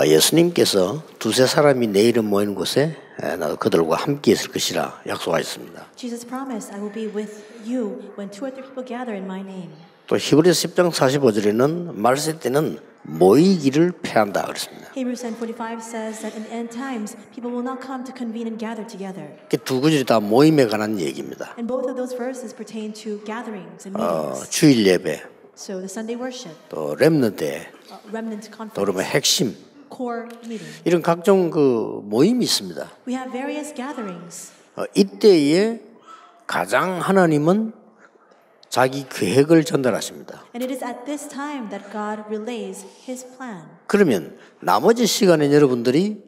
예수님께서 두세 사람이 내 이름 모이는 곳에 나도 그들과 함께 있을 것이라 약속하셨습니다. Jesus promised, I will be with you when two or three people gather in my name. 또 히브리서 10장 45절에는 말세 때는 모이기를 패한다 그랬습니다. Hebrews 10:45 says that in end times people will not come to convene and gather together. 두 구절이 다 모임에 관한 얘기입니다. And both of those verses pertain to gatherings and meetings. 주일 예배, So the Sunday worship, 또 렘넌트 때, remnant 또 conference, 그러면 핵심 core meeting. 이런 각종 그 모임이 있습니다. We have various gatherings. 이때에 가장 하나님은 자기 계획을 전달하십니다. And it is at this time that God relays His plan. 그러면 나머지 시간에 여러분들이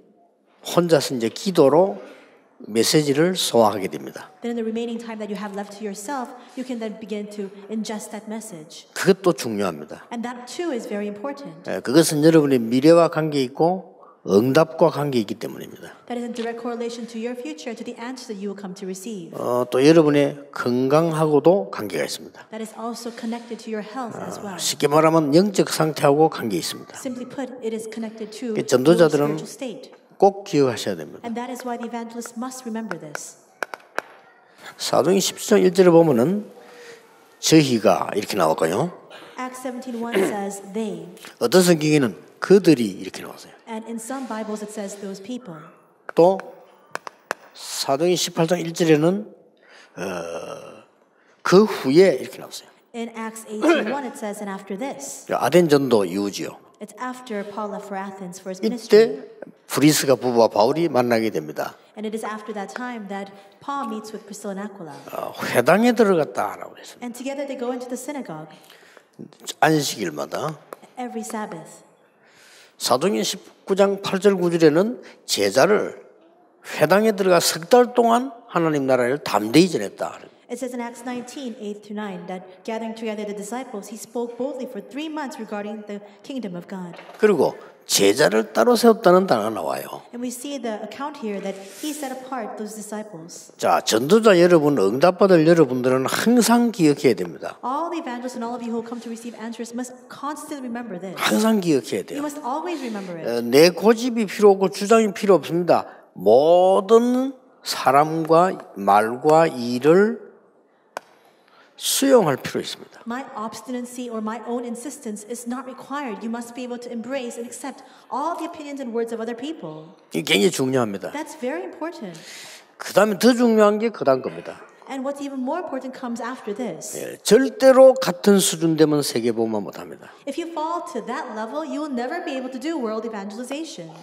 혼자서 이제 기도로 메시지를 소화하게 됩니다. Then in the remaining time that you have left to yourself, you can then begin to ingest that message. 그것도 중요합니다. And that too is very important. 그것은 여러분의 미래와 관계 있고 응답과 관계 있기 때문입니다. That is in direct correlation to your future, to the answers that you will come to receive. 또 여러분의 건강하고도 관계가 있습니다. That is also connected to your health as well. 쉽게 말하면 영적 상태하고 관계 있습니다. Simply put, it is connected to your 전도자들은 spiritual state. 꼭 기억하셔야 됩니다. And that is why the evangelists must remember this. 사도행 17장 1절에 보면은 저희가 이렇게 나왔고요. Acts 17:1 says they. 어떤 성경에는 그들이 이렇게 나왔어요. And in some Bibles it says those people. 또 사도행 18장 1절에는 그 후에 이렇게 나왔어요. In Acts 18:1 it says and after this. 아덴 전도 이후지요. It's after Paul left for Athens for his ministry. 이때 브리스가 부부와 바울이 만나게 됩니다. And it is after that time that Paul meets with Priscilla and Aquila. 회당에 들어갔다라고 그랬습니다. And together they go into the synagogue 안식일마다. every Sabbath. 사도행전 19장 8절 9절에는 제자를 회당에 들어가 석 달 동안 하나님 나라를 담대히 전했다. It says in Acts 19:8-9 that gathering together the disciples, he spoke boldly for 3 months regarding the kingdom of God. 그리고 제자를 따로 세웠다는 단어가 나와요. And we see the account here that he set apart those disciples. 자, 전도자 여러분, 응답받을 여러분들은 항상 기억해야 됩니다. All the evangelists and all of you who come to receive answers must constantly remember this. 항상 기억해야 You 돼요. must always remember it. 내 고집이 필요 없고 주장이 필요 없습니다. 모든 사람과 말과 일을 수용할 필요 있습니다. My obstinacy or my own insistence is not required. You must be able to embrace and accept all the opinions and words of other people. 이게 굉장히 중요합니다. That's very important. 그 다음에 더 중요한 게 그 다음 겁니다. And what's even more important comes after this. 절대로 같은 수준 되면 세계복음화 못합니다. If you fall to that level, you will never be able to do world evangelization.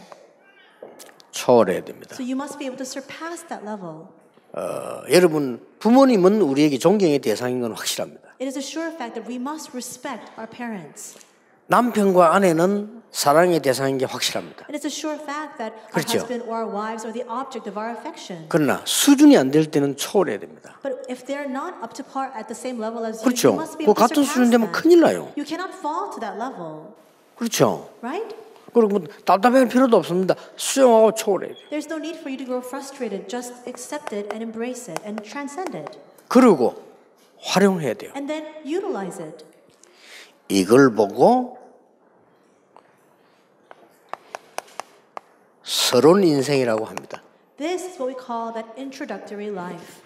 초월해야 됩니다. So you must be able to surpass that level. 여러분 부모님은 우리에게 존경의 대상인 건 확실합니다. It is a sure fact that we must respect our parents. 남편과 아내는 사랑의 대상인 게 확실합니다. And it's a sure fact that our 그렇죠. husband or our wives are the object of our affection. 그러나 수준이 안 될 때는 초월해야 됩니다. But if they're not up to par at the same level as you, 그렇죠. you must be 그 able to 같은 surpass 수준 되면 that. 큰일 나요. You cannot fall to that level, 그렇죠. right? 그리고 뭐 답답할 필요도 없습니다. 수용하고 초월해야 돼요. There's no need for you to grow frustrated. Just accept it and embrace it and transcend it. 그리고 활용해야 돼요. And then utilize it. 이걸 보고 서론 인생이라고 합니다. This is what we call that introductory life.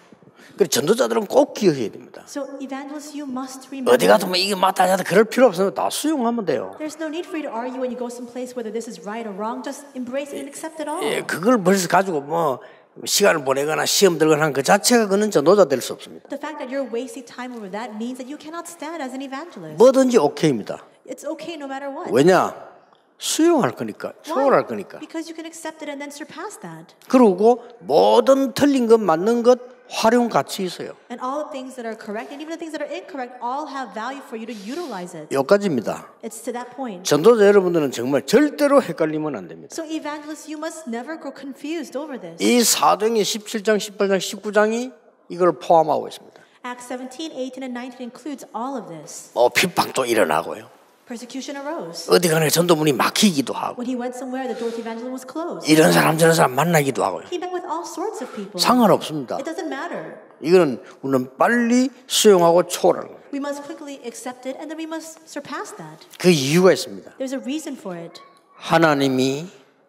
그래서 전도자들은 꼭 기억해야 됩니다. So evangelists, you must remember. 어디 가도 뭐 이게 맞다 하다 그럴 필요 없어요. 다 수용하면 돼요. There's no need for you to argue when you go someplace whether this is right or wrong. Just embrace it and accept it all. 예, 그걸 벌써 가지고 뭐 시간을 보내거나 시험 들거나 하는 그 자체가 그는 전도자 될 수 없습니다. The fact that you're wasting time over that means that you cannot stand as an evangelist. 뭐든지 오케이입니다. It's okay no matter what. 왜냐? 수용할 거니까, 초월할 거니까. Because you can accept it and then surpass that. 그리고 모든 틀린 것, 맞는 것 활용 가치 있어요. And all the things that are correct and even the things that are incorrect all have value for you to utilize it. 여기까지입니다. It's to that point. 전도자 여러분들은 정말 절대로 헷갈리면 안 됩니다. So evangelists, you must never grow confused over this. 이 사도행의 17장, 18장, 19장이 이걸 포함하고 있습니다. Acts 17, 18, and 19 includes all of this. 핍박도 일어나고요. Persecution arose. 어디 가나 전도문이 막히기도 하고 When he went somewhere, the door to evangelism was closed. 이런 사람 저런 사람 만나기도 하고요. He met with all sorts of people. 상관없습니다. It doesn't matter. 이거는 우리는 빨리 수용하고 초월하는 거예요. We must quickly accept it and then we must surpass that. 그 이유가 있습니다. There's a reason for it. 하나님이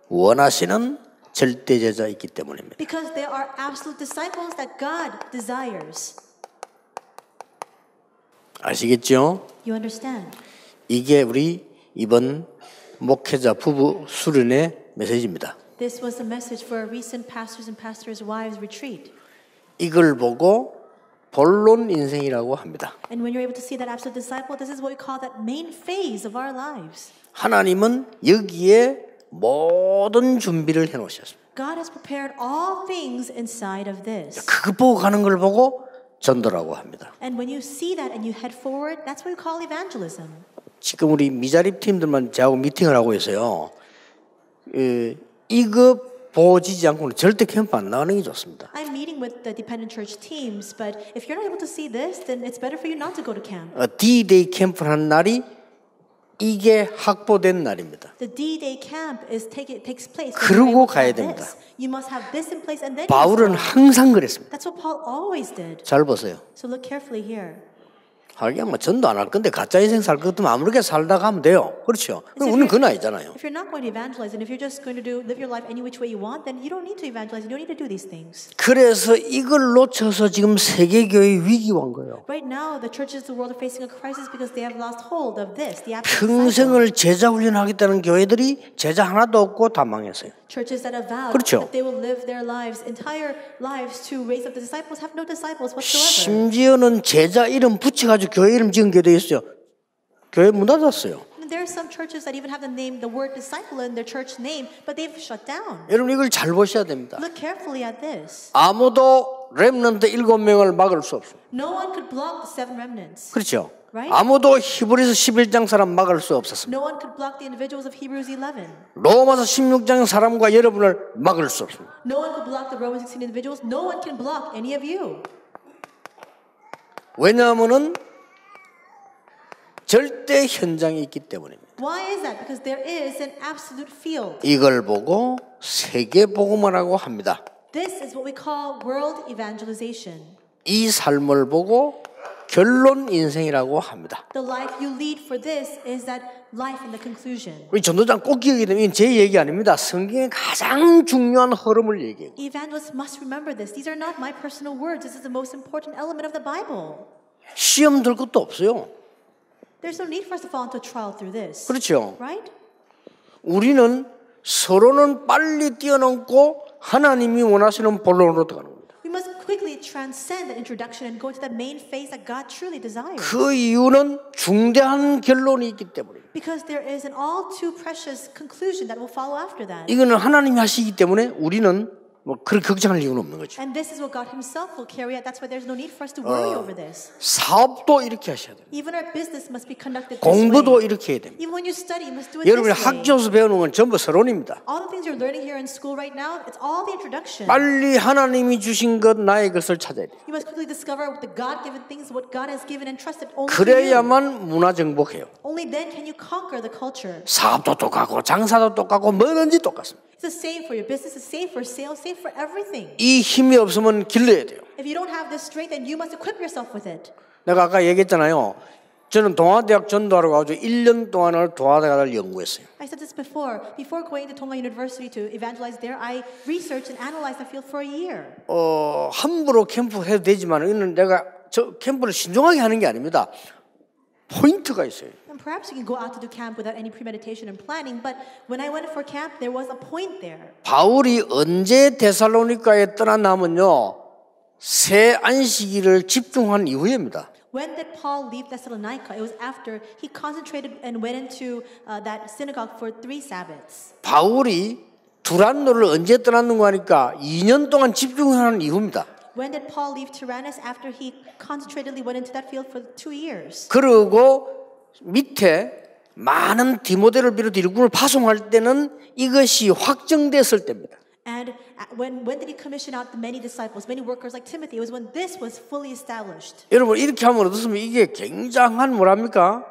원하시는 절대 제자이기 때문입니다. Because they are absolute disciples that God desires. 아시겠죠? You understand? 이게 우리 이번 목회자 부부 수련의 메시지입니다. This was the message for a recent pastors and pastors' wives retreat. 이걸 보고 본론 인생이라고 합니다. And when you're able to see that absolute disciple, this is what we call that main phase of our lives. 하나님은 여기에 모든 준비를 해놓으셨습니다. God has prepared all things inside of this. 그거 보고 가는 걸 보고 전도라고 합니다. And when you see that and you head forward, that's what we call evangelism. 지금 우리 미자립 팀들만 저하고 미팅을 하고 있어요. 이거 보지지 않고는 절대 캠프 안 나가는 게 좋습니다. I'm meeting with the dependent church teams, but if you're not able to see this, then it's better for you not to go to camp. D-Day 캠프를 하는 날이 이게 확보된 날입니다. The D-Day camp takes place. 그러고 가야 됩니다. You must have this in place and then. 바울은 항상 그랬습니다. That's what Paul always did. 잘 보세요. So look carefully here. 하긴 뭐 전도 안 할 건데 가짜 인생 살 것 같으면 아무렇게 살다가 하면 돼요. 그렇죠. 우리는 그 나이잖아요. If you're not going to evangelize and if you're just going to live your life any which way you want, then you don't need to evangelize. You don't need to do these things. 그래서 이걸 놓쳐서 지금 세계교회 위기가 온 거예요. Right now, the churches of the world are facing a crisis because they have lost hold of this. The 평생을 제자 훈련하겠다는 교회들이 제자 하나도 없고 다 망했어요. Churches that have vowed 그렇죠. that they will live their lives, entire lives to raise up the disciples have no disciples whatsoever. 심지어는 제자 이름 붙여가지고 교회 이름 지은 교회도 있어요. 교회 문 닫았어요. There are some churches that even have the word disciple in their church name, but they've shut down. 여러분 이걸 잘 보셔야 됩니다. Look carefully at this. 아무도 렘넌트 7명을 막을 수 없어요. No one could block the 7 remnants. 그렇죠. Right? 아무도 히브리서 11장 사람 막을 수 없었습니다. No one could block the individuals of Hebrews 11. 로마서 16장 사람과 여러분을 막을 수 없습니다. No one could block the Romans 16 individuals. No one can block any of you. 왜냐하면은 절대 현장에 있기 때문입니다. Why is that? Because there is an absolute field. 이걸 보고 세계 복음화라고 합니다. This is what we call world evangelization. 이 삶을 보고 결론 인생이라고 합니다. The life you lead for this is that life in the conclusion. 우리 전도장 꼭 기억해야 됩니다. 이건 제 얘기 아닙니다. 성경의 가장 중요한 흐름을 얘기해요. Evangelists must remember this. These are not my personal words. This is the most important element of the Bible. 시험 들 것도 없어요. There's no need for us to fall into a trial through this. 그렇죠. Right? 우리는 서로는 빨리 뛰어넘고 하나님이 원하시는 본론으로 들어가는 겁니다. We must quickly transcend that introduction and go into that main phase that God truly desires. 그 이유는 중대한 결론이 있기 때문입니다. Because there is an all too precious conclusion that will follow after that. 이거는 하나님이 하시기 때문에 우리는 뭐 그렇게 걱정할 이유는 없는 거죠. And this is what God Himself will carry out. That's why there's no need for us to worry over this. 사업도 이렇게 하셔야 돼요. Even our business must be conducted this 공부도 way. 이렇게 해야 됩니다. Even when you study, you must do it 여러분이 this way. 학교에서 배우는 건 전부 서론입니다. All the things you're learning here in school right now, it's all the introduction. 빨리 하나님이 주신 것 나의 것을 찾아야 돼요. You must quickly discover the God-given things, what God has given and trusted only to you. 그래야만 문화 정복해요. Only then can you conquer the culture. 사업도 똑같고 장사도 똑같고 뭐든지 똑같습니다. It's the same for your business, it's the same for sales, same for everything. 이 힘이 없으면 길러야 돼요. If you don't have this strength, then you must equip yourself with it. 내가 아까 얘기했잖아요. 저는 동아대학 전도하러 가서 1년 동안을 동아대학을 연구했어요. I said this before. Before going to Tonga University to evangelize there, I researched and analyzed the field for a year. 함부로 캠프 해도 되지만 이는 내가 저 캠프를 신중하게 하는 게 아닙니다. 포인트가 있어요. And perhaps you can go out to do camp without any premeditation and planning, but when I went for camp, there was a point there. 바울이 언제 데살로니가에 떠났냐면요. 새 안식일을 집중한 이후입니다. When did Paul leave Thessalonica? It was after he concentrated and went into that synagogue for 3 Sabbaths. 바울이 두란노를 언제 떠났는가 하니까 2년 동안 집중하는 이후입니다. When did Paul leave Tyrannus? After he concentratedly went into that field for 2 years. 그리고 밑에 많은 디모데를 비롯해 일꾼을 파송할 때는 이것이 확정됐을 때입니다. And when did he commission out the many disciples, many workers like Timothy? It was when this was fully established. 여러분 이렇게 하면 어떻습니까? 이게 굉장한 뭐랍니까?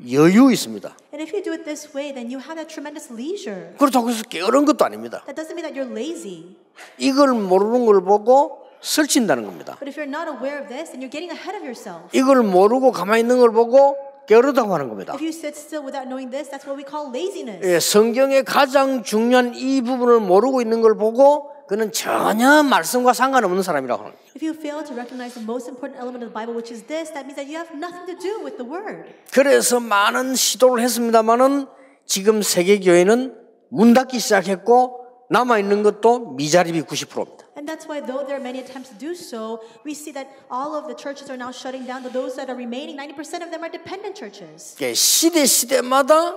여유 있습니다. And if you do it this way, then you have that tremendous leisure. 그렇다고 해서 게으른 것도 아닙니다. That doesn't mean that you're lazy. 이걸 모르는 걸 보고 설친다는 겁니다. But if you're not aware of this, then you're getting ahead of yourself. 이걸 모르고 가만히 있는 걸 보고 게으르다고 하는 겁니다. If you sit still without knowing this, that's what we call laziness. 예, 성경의 가장 중요한 이 부분을 모르고 있는 걸 보고 그는 전혀 말씀과 상관없는 사람이라고 합니다. If you fail to recognize the most important element of the Bible, which is this, that means that you have nothing to do with the Word. 그래서 많은 시도를 했습니다마는 지금 세계 교회는 문 닫기 시작했고 남아 있는 것도 미자립이 90%입니다. And that's why, though there are many attempts to do so, we see that all of the churches are now shutting down. Those that are remaining, 90% of them are dependent churches. 시대마다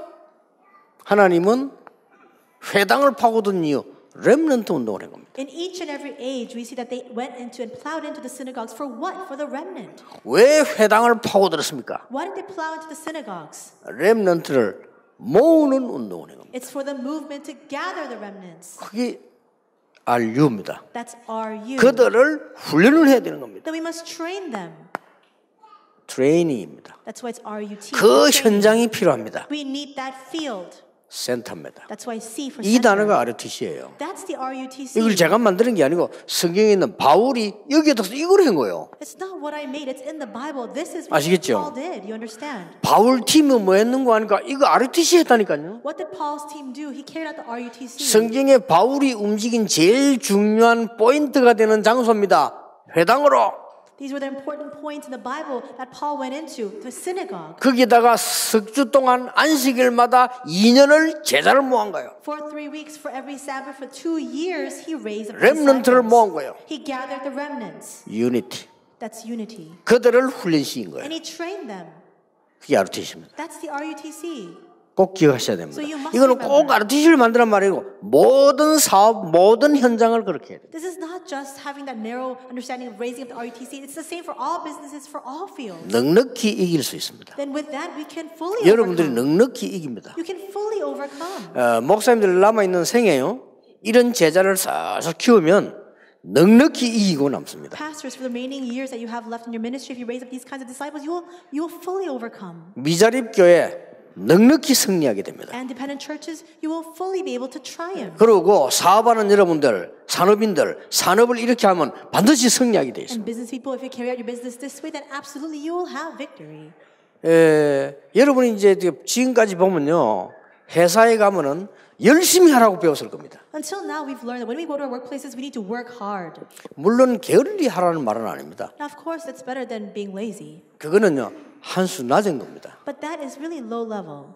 하나님은 회당을 파고든 이유, 렘넌트 운동을 한 겁니다. In each and every age, we see that they went into and plowed into the synagogues for what? For the remnant. 왜 회당을 파고들었습니까? Why did they plow into the synagogues? 렘넌트를 모으는 운동을 한 겁니다. It's for the movement to gather the remnants. 그게 RU입니다. That's RU. 그들을 훈련을 해야 되는 겁니다. Then we must train them. 트레이닝입니다. That's why it's RUT. 그 현장이 필요합니다. We need that field. 센터입니다. That's why C for 이 center. 단어가 RUTC예요. That's the RUTC. 이걸 제가 만드는 게 아니고 성경에 있는 바울이 여기에다 이걸 한 거예요. It's not what I made. It's in the Bible. This is what 아시겠죠? Paul did. You understand? 바울 팀이 뭐 했는 거 아니까 이거 RUTC 했다니까요. What did Paul's team do? He carried out the RUTC. 성경에 바울이 움직인 제일 중요한 포인트가 되는 장소입니다. 회당으로. These were the important points in the Bible that Paul went into, the synagogue. 거기다가 석주 동안 안식일마다 2년을 제자를 모은 거예요. For 3 weeks, for every Sabbath, for 2 years, he raised up 렘넌트를 disciples. 모은 거예요. He gathered the remnants. 유니티. That's unity. 그들을 훈련시킨 거예요. And he trained them. 그게 RUTC입니다. That's the RUTC. 꼭 기억하셔야 됩니다. So you must 이거는 꼭 remember. RUTC를 만드란 말이고 모든 사업, 모든 현장을 그렇게 해야 돼요. This is not just having that narrow understanding of raising up the RUTC. It's the same for all businesses, for all fields. 넉넉히 이길 수 있습니다. Then with that, we can fully 여러분들이 overcome. 넉넉히 이깁니다. You can fully overcome. 목사님들 남아있는 생애요. 이런 제자를 싹싹 키우면 넉넉히 이기고 남습니다. Pastors, for the remaining years that you have left in your ministry, if you raise up these kinds of disciples, you will fully overcome. 미자립 교회 넉넉히 승리하게 됩니다. And dependent churches, you will fully be able to triumph. 그리고 사업하는 여러분들, 산업인들, 산업을 이렇게 하면 반드시 승리하게 되어 있습니다. And business people, if you carry out your business this way, then absolutely you will have victory. 여러분이 이제 지금까지 보면요, 회사에 가면은 열심히 하라고 배웠을 겁니다. Until now, we've learned that when we go to our workplaces, we need to work hard. 물론 게을리 하라는 말은 아닙니다. Now, of course, that's better than being lazy. 그거는요, 한 수 낮은 겁니다. But that is really low level.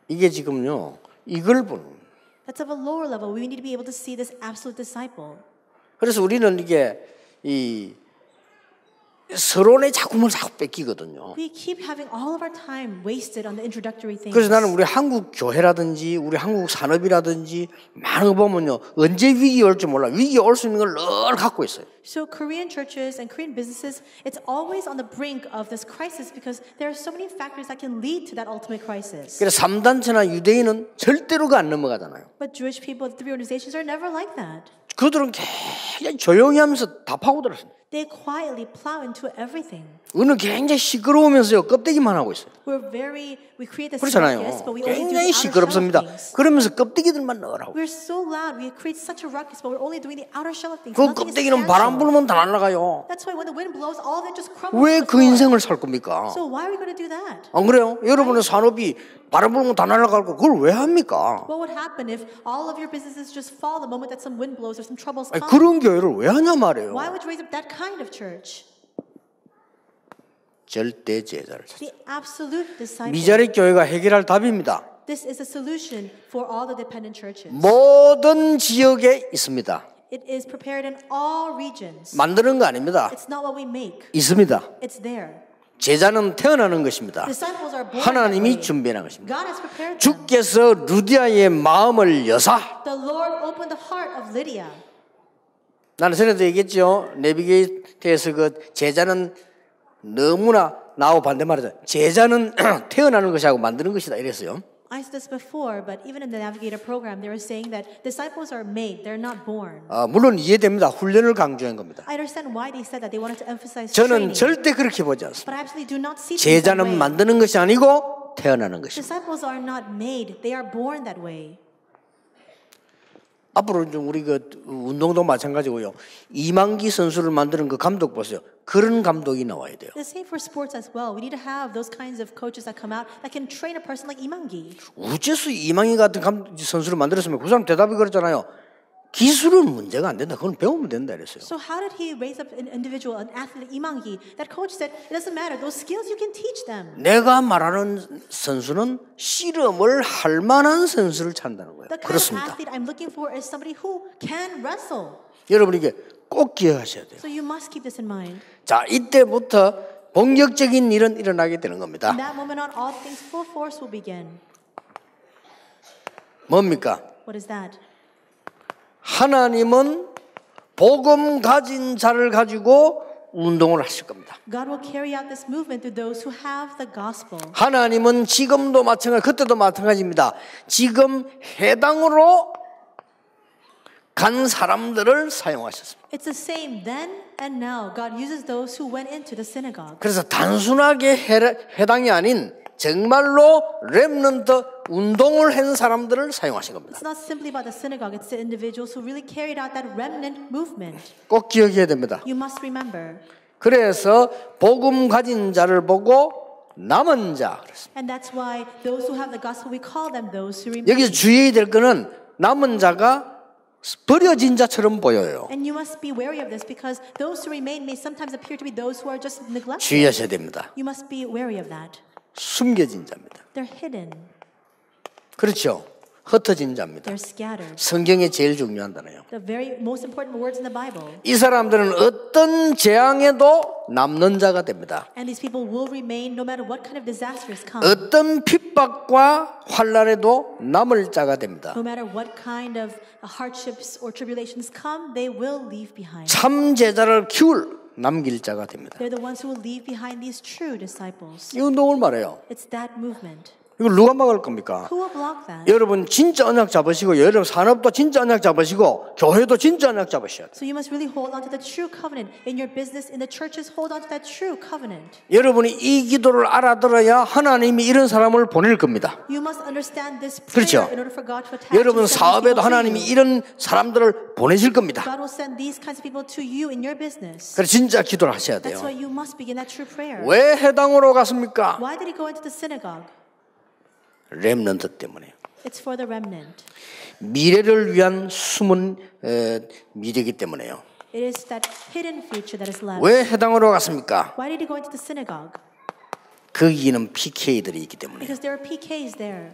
이게 지금요, 이걸 보는 겁니다. That's of a lower level. We need to be able to see this absolute disciple. 그래서 우리는 이게 이 서론에 자꾸 뺏기거든요. We keep having all of our time wasted on the introductory things. 그래서 나는 우리 한국 교회라든지 우리 한국 산업이라든지 많은 거 보면요, 언제 위기 올지 몰라. 위기 올 수 있는 걸 늘 갖고 있어요. So Korean churches and Korean businesses, it's always on the brink of this crisis because there are so many factors that can lead to that ultimate crisis. 그래서 3단체나 유대인은 절대로 안 넘어가잖아요. But Jewish people, the three organizations, are never like that. 그들은 굉장히 조용히 하면서 다 파고들었어요. They quietly plow into everything. 우리는 굉장히 시끄러우면서요, 껍데기만 하고 있어요. We create this 그렇잖아요. ruckus, but we only do the 굉장히 outer shell of 시끄럽습니다. things. 그러면서 껍데기들만 넣으라고. We're so loud, we create such a ruckus, but we're only doing the outer shell of things. 그 Nothing is 껍데기는 바람 substantial. 불면 다 날아가요. That's why when the wind blows, all of it just crumbles. 왜 to the 그 floor. 인생을 살 겁니까? So why are we going to do that? 안 그래요? 여러분의 산업이 바람 불면 다 날아갈 거 그걸 왜 합니까? What would happen if all of your businesses just fall the moment that some wind blows or some troubles 아니, come? 그런 교회를 왜 하냐 말이에요. Why would you raise up that kind of church? 절대 제자를 찾아. The absolute disciple. 미자립 교회가 해결할 답입니다. This is a solution for all the dependent churches. 모든 지역에 있습니다. It is prepared in all regions. 만드는 거 아닙니다. It's not what we make. 있습니다. It's there. 제자는 태어나는 것입니다. Disciples are born that 하나님이 way. 준비한 것입니다. God has prepared them. 주께서 루디아의 마음을 여사. The Lord opened the heart of Lydia. 나는 전에도 얘기했죠. 내비게이트에서 그 제자는 너무나 나하고 반대말이죠. 제자는 태어나는 것이하고 만드는 것이다 이랬어요. I said this before, but even in the Navigator program, they were saying that disciples are made; they're not born. 물론 이해됩니다. 훈련을 강조한 겁니다. I understand why they said that. They wanted to emphasize 저는 training. 절대 그렇게 보지 않습니다. But I absolutely do not see things that 제자는 way. 만드는 것이 아니고 태어나는 것입니다. Disciples are not made; they are born that way. 앞으로 좀 우리 그 운동도 마찬가지고요. 이만기 선수를 만드는 그 감독 보세요. 그런 감독이 나와야 돼요. The same for sports as well. We need to have those kinds of coaches that come out that can train a person like Imangi. 우째서 이만기 같은 선수를 만들었으면 그 사람 대답이 그랬잖아요. 기술은 문제가 안 된다. 그건 배우면 된다 그랬어요. So how did he raise up an individual, an athlete like Imangi? That coach said, it doesn't matter. Those skills you can teach them. 내가 말하는 선수는 실험을 할 만한 선수를 찾는다는 거예요. The kind of 그렇습니다. athlete I'm looking for is somebody who can wrestle. 여러분 이게 꼭 기억하셔야 돼요. So you must keep this in mind. 자, 이때부터 본격적인 일은 일어나게 되는 겁니다. From that moment on, all things full force will begin. 뭡니까? What is that? 하나님은 복음 가진 자를 가지고 운동을 하실 겁니다. God will carry out this movement through those who have the gospel. 하나님은 지금도 마찬가지, 그때도 마찬가지입니다. 지금 해당으로 간 사람들을 사용하셨습니다. It's the same then and now. God uses those who went into the synagogue. 그래서 단순하게 해당이 아닌 정말로 렘넌트 운동을 한 사람들을 사용하신 겁니다. It's not simply about the synagogue. It's the individuals who really carried out that remnant movement. 꼭 기억해야 됩니다. You must remember. 그래서 복음 가진 자를 보고 남은 자 그랬습니다. And that's why those who have the gospel, we call them those who remain. 여기서 주의해야 될 거는 남은 자가 버려진 자처럼 보여요. And you must be wary of this because those who remain may sometimes appear to be those who are just neglected. 주의하셔야 됩니다. You must be wary of that. 숨겨진 자입니다. They're hidden. 그렇죠. 흩어진 자입니다. They're scattered. 성경에 제일 중요한 단어예요. The very most important words in the Bible. 이 사람들은 어떤 재앙에도 남는 자가 됩니다. And these people will remain no matter what kind of disasters come. 어떤 핍박과 환난에도 남을 자가 됩니다. No matter what kind of hardships or tribulations come, they will leave behind. 참 제자를 키울 남길 자가 됩니다. They're the ones who will leave behind these true disciples. 이 운동을 말해요. It's that movement. 이걸 누가 막을 겁니까? Who will block that? 여러분 진짜 언약 잡으시고 여러분 산업도 진짜 언약 잡으시고 교회도 진짜 언약 잡으셔야 돼요. So you must really hold on to the true covenant. In your business, in the churches, hold on to that true covenant. 여러분이 이 기도를 알아들어야 하나님이 이런 사람을 보낼 겁니다. You must understand this prayer 그렇죠. in order for God to attach 여러분 Himself 사업에도 to 하나님이 you. 이런 사람들을 보내실 겁니다. God will send these kinds of people to you in your business. 그래서 진짜 기도를 하셔야 돼요. That's why you must begin that true prayer. 왜 해당으로 갔습니까? Why did he go into the synagogue? 렘넌트 때문에요. It's for the remnant. 미래를 위한 숨은 미래이기 때문에요. It is that hidden future that is left. 왜 해당으로 갔습니까? Why did he go into the synagogue? 거기에는 PK들이 있기 때문에, Because there are PKs there.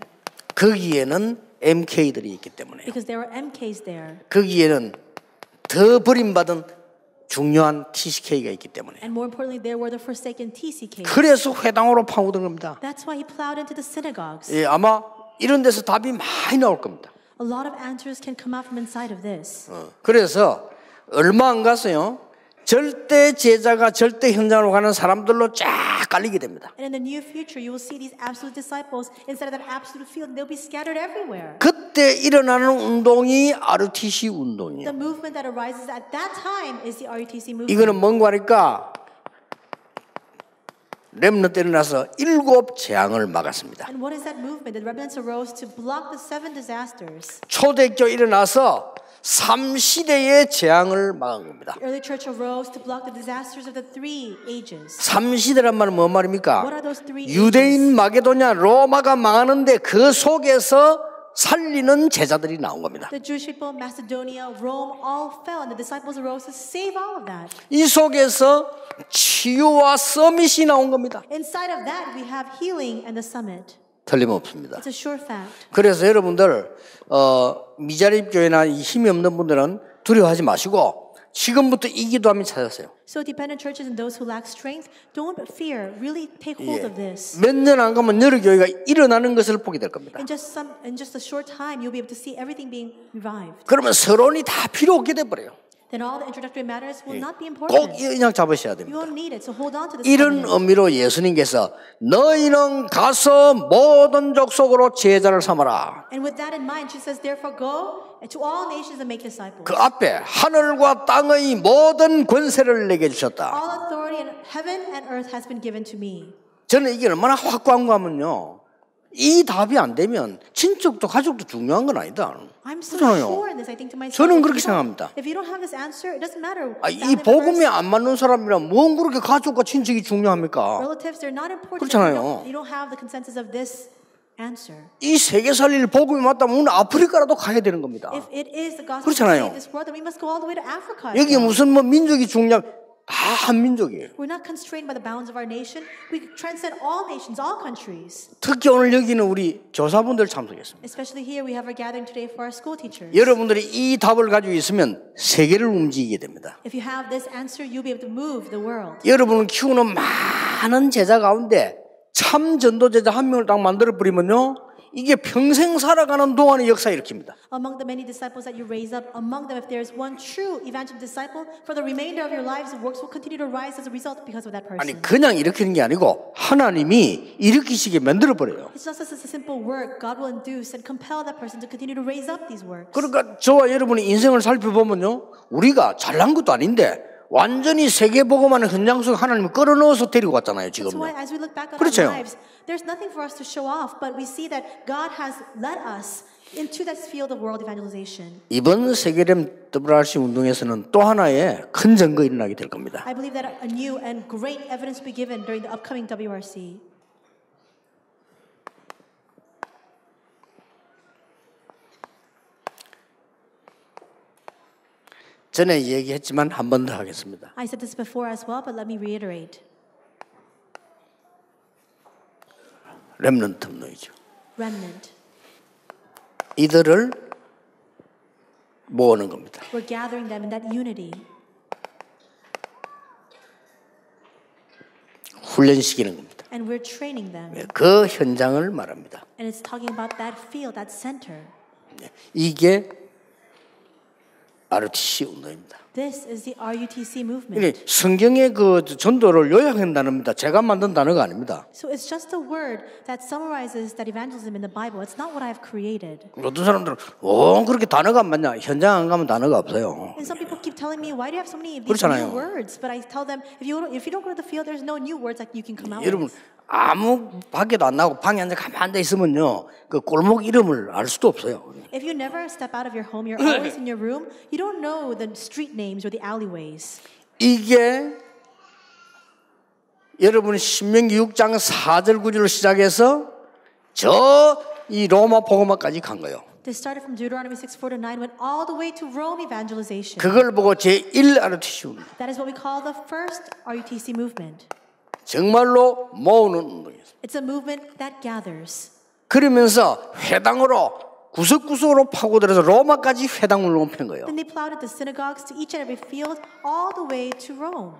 거기에는 MK들이 있기 때문에, Because there are MKs there. 거기에는 더 버림받은 중요한 TCK가 있기 때문에. And more importantly, there were the forsaken TCKs. 그래서 회당으로 파고든 겁니다. That's why he plowed into the synagogues. 예, 아마 이런 데서 답이 많이 나올 겁니다. A lot of answers can come out from inside of this. 그래서 얼마 안 갔어요. 절대 제자가 절대 현장으로 가는 사람들로 쫙 깔리게 됩니다. And in the near future, you will see these absolute disciples inside of that absolute field. They'll be scattered everywhere. 그때 일어나는 운동이 RUTC 운동이에요. The movement that arises at that time is the RUTC movement. 이거는 뭔가 하니까 렘넌트 일어나서 7 재앙을 막았습니다. And what is that movement? The remnants arose to block the 7 disasters. 초대교 일어나서 3시대의 재앙을 막은 겁니다. The early church arose to block the disasters of the 3 ages. 3시대란 말은 뭔 말입니까? What are those 3 ages? 유대인 마게도냐 로마가 망하는데 그 속에서 살리는 제자들이 나온 겁니다. The Jewish people, Macedonia, Rome, all fell, and the disciples arose to save all of that. 이 속에서 치유와 서밋이 나온 겁니다. Inside of that, we have healing and the summit. 틀림없습니다. It's a sure fact. 그래서 여러분들 미자립 교회나 힘이 없는 분들은 두려워하지 마시고 지금부터 이 기도하면 찾았어요. So dependent churches and those who lack strength, don't fear. Really take hold of this. 몇 년 안 가면 여러 교회가 일어나는 것을 보게 될 겁니다. In just a short time, you'll be able to see everything being revived. 그러면 서론이 다 필요 없게 돼 버려요. Then all the introductory matters will not be 꼭 important. 이 언약 잡으셔야 You 됩니다. won't need it, so hold on to this 이런 covenant. 의미로 예수님께서 너희는 가서 모든 족속으로 제자를 삼아라. And with that in mind, she says, therefore go to all nations and make disciples. 그 앞에 하늘과 땅의 모든 권세를 내게 주셨다. All authority in heaven and earth has been given to me. 저는 이게 얼마나 확고한가 하면요. 이 답이 안 되면 친척도 가족도 중요한 건 아니다. I'm so 그렇잖아요. sure in this. I think to myself, 저는 if 그렇게 you don't- 생각합니다. If you don't have this answer, it doesn't matter. 이 복음에 안 맞는 사람이란 뭔 그렇게 가족과 친척이 중요합니까? Relatives, they're not important. 그렇잖아요. You don't have the consensus of this answer. 이 세계 살릴 복음이 맞다면 오늘 아프리카라도 가야 되는 겁니다. If it is the gospel to 그렇잖아요. save this world, then we must go all the way to Africa. 여기 무슨 뭐 민족이 중요한 다 한민족이에요. We're not constrained by the bounds of our nation. We transcend all nations, all countries. 특히 오늘 여기는 우리 교사분들 참석했습니다. Especially here, we have our gathering today for our school teachers. 여러분들이 이 답을 가지고 있으면 세계를 움직이게 됩니다. If you have this answer, you'll be able to move the world. 여러분을 키우는 많은 제자 가운데 참 전도제자 한 명을 딱 만들어 버리면요, 이게 평생 살아가는 동안의 역사 일으킵니다. Among the many disciples that you raise up, among them, if there is one true evangelical disciple, for the remainder of your lives, the works will continue to rise as a result because of that person. 아니 그냥 일으키는 게 아니고 하나님이 일으키시게 만들어 버려요. It's not just a simple work. God will induce and compel that person to continue to raise up these works. 그러니까 저와 여러분의 인생을 살펴보면요, 우리가 잘난 것도 아닌데 완전히 세계복음하는 현장 속에 하나님이 끌어넣어서 데리고 갔잖아요. That's 지금요. why as we look back on 그렇죠. our lives, there's nothing for us to show off, but we see that God has led us into that field of world evangelization. 이번 세계렘 WRC 운동에서는 또 하나의 큰 증거 일어나게 될 겁니다. I believe that a new and great evidence will be given during the upcoming WRC. 전에 얘기했지만 한 번 더 하겠습니다. I said this before as well, but let me reiterate. 렘넌트 운동이죠. Remnant. 이들을 모으는 겁니다. We're gathering them in that unity. 훈련시키는 겁니다. And we're training them. 그 현장을 말합니다. And it's talking about that field, that center. 이게 RTC 운동입니다. This is the RUTC movement. 이게 성경의 그 전도를 요약한 단어입니다. 제가 만든 단어가 아닙니다. So it's just a word that summarizes that evangelism in the Bible. It's not what I've created. 어떤 사람들은 그렇게 단어가 안 맞냐? 현장 안 가면 단어가 없어요. And some people keep telling me, why do you have so many of these 그렇잖아요. new words? But I tell them, if you don't go to the field, there's no new words that you can come out 여러분 with. 아무 밖에도 안 나고 방에 앉아 가만 앉아 있으면요, 그 골목 이름을 알 수도 없어요. If you never step out of your home, you're always in your room, you don't know the street names or the alleyways. 이게 여러분 신명기 6장 4절 9절로 시작해서 이 로마 복음화까지 간 거예요. This started from Deuteronomy 6:4-9, went all the way to Rome evangelization. 그걸 보고 제1 RTC 운동. That is what we call the first RUTC movement. 정말로 모으는 운동이었어요. It's a movement that gathers. 그러면서 회당으로 구석구석으로 파고들어서 로마까지 회당 운동을 편 거예요. Then they plowed at the synagogues to each and every field, all the way to Rome.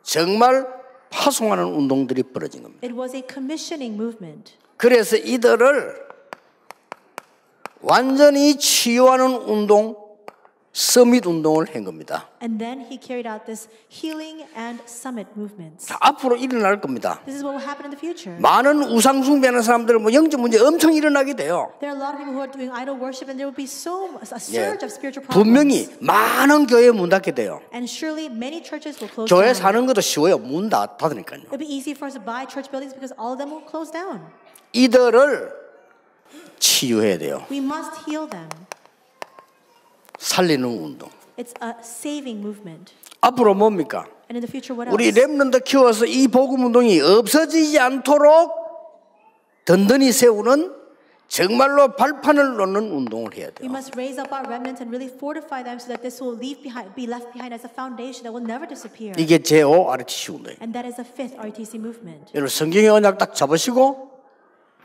정말 파송하는 운동들이 벌어진 겁니다. It was a commissioning movement. 그래서 이들을 완전히 치유하는 운동, 서밋 운동을 한 겁니다. And then he carried out this healing and summit movements. 자, 앞으로 일어날 겁니다. This is what will happen in the future. 많은 우상 숭배하는 사람들은 뭐 영적 문제 엄청 일어나게 돼요. There are a lot of people who are doing idol worship, and there will be a surge of spiritual problems. 분명히 많은 교회 문 닫게 돼요. And surely many churches will close 교회 down. 사는 것도 쉬워요. 문 닫으니까요. It'll be easy for us to buy church buildings because all of them will close down. 이들을 치유해야 돼요. We must heal them. 살리는 운동. It's a saving movement. 앞으로 뭡니까? And in the future, what else? 우리 렘넌트 키워서 이 복음 운동이 없어지지 않도록 든든히 세우는 정말로 발판을 놓는 운동을 해야 We 돼요. must raise up our remnants and really fortify them so that this will be left behind as a foundation that will never disappear. 이게 제5 RTC 운동이에요. And that is the fifth RUTC movement. 여러분 성경의 언약 딱 잡으시고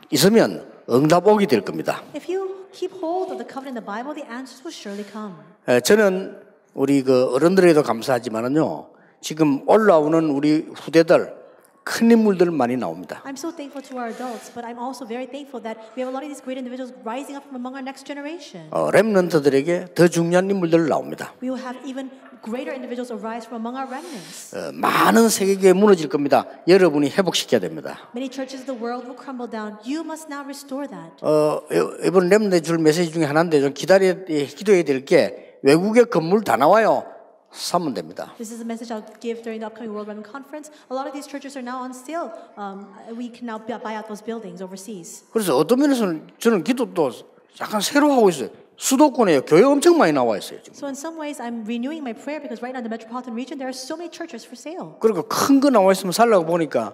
있으면 응답 오게 될 겁니다. If you keep hold of the covenant in the Bible, the answers will surely come. 저는 우리 그 어른들에도 감사하지만은요, 지금 올라오는 우리 후대들 큰 인물들 많이 나옵니다. I'm so thankful to our adults, but I'm also very thankful that we have a lot of these great individuals rising up from among our next generation. 렘넌트들에게 더 중요한 인물들 나옵니다. We will have even greater individuals arise from among our remnants. 많은 세계교회 무너질 겁니다. 여러분이 회복시켜야 됩니다. Many churches of the world will crumble down. You must now restore that. 이번 렘넌트 줄 메시지 중에 하나인데 좀 기도해야 될 게 외국의 건물 다 나와요. 사면 됩니다. This is a message I'll give during the upcoming World Remnant Conference. A lot of these churches are now on sale. We can now buy out those buildings overseas. 그래서 어떤 면에서는 저는 기도도 약간 새로 하고 있어요. 수도권에 교회 엄청 많이 나와 있어요. 지금. So in some ways, I'm renewing my prayer because right now in the metropolitan region, there are so many churches for sale. 그러니까 큰 거 나와 있으면 살라고 보니까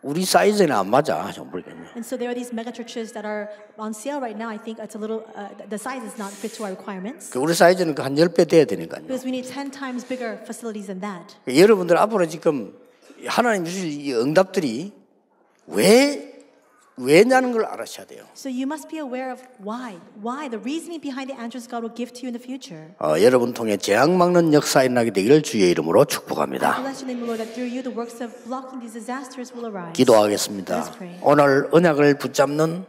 우리 사이즈는 안 맞아. 좀 모르겠네. And so there are these mega churches that are on sale right now. I think it's a little, the size is not fit to our requirements. 우리 사이즈는 한 10배 돼야 되니까요. Because we need 10 times bigger facilities than that. 여러분들 앞으로 지금 하나님 주실 이 응답들이 왜냐는 걸 알아셔야 돼요. So you must be aware of why, the reasoning behind the answers God will give to you in the future. 여러분 통해 재앙 막는 역사 일어나게 되기를 주의 이름으로 축복합니다. Bless your name, Lord, that through you the works of blocking these disasters will arise. 기도하겠습니다. 오늘 언약을 붙잡는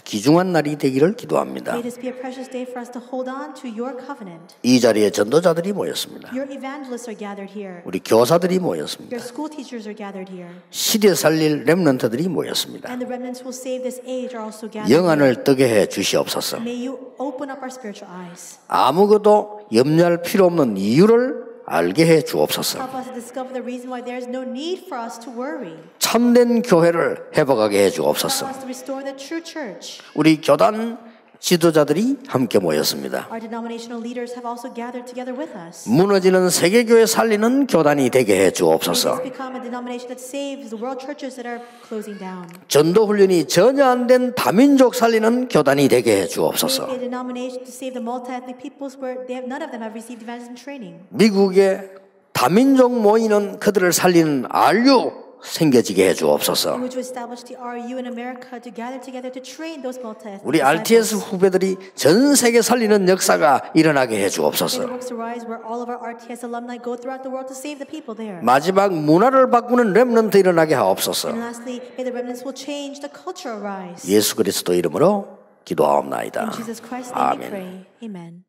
귀중한 날이 되기를 기도합니다. May this be a precious day for us to hold on to your covenant. 이 자리에 전도자들이 모였습니다. Your evangelists are gathered here. 우리 교사들이 모였습니다. Your school teachers are gathered here. 시대 살릴 렘넌트들이 모였습니다. And the remnants who will save this age are also gathered. 영안을 뜨게 해 주시옵소서. May you open up our spiritual eyes. 아무것도 염려할 필요 없는 이유를 알게 해 주옵소서. Help us to discover the reason why there is no need for us to worry. 참된 교회를 회복하게 해 Help 주옵소서. us to restore the true church. 우리 교단 지도자들이 함께 모였습니다. Our denominational leaders have also gathered together with us. 무너지는 세계교회 살리는 교단이 되게 해 May 주옵소서. this become a denomination that saves the world churches that are closing down. 전도 훈련이 전혀 안 된 다민족 살리는 교단이 되게 해 May it 주옵소서. be a denomination to save the multi-ethnic peoples where none of them have received evangelism training. 미국에 다민족 모이는 그들을 살리는 RU 생겨지게 해 In 주옵소서. which we establish the RU in America to gather together to train those multi-ethnic 우리 RTS disciples. 후배들이 전 세계 살리는 역사가 일어나게 해 May the 주옵소서. works arise where all of our RTS alumni go throughout the world to save the people there. 마지막 문화를 바꾸는 렘넌트 일어나게 하옵소서. And lastly, may the remnants will change the culture arise. 예수 그리스도 이름으로 기도하옵나이다. In Jesus Christ's name we 아멘. pray. Amen.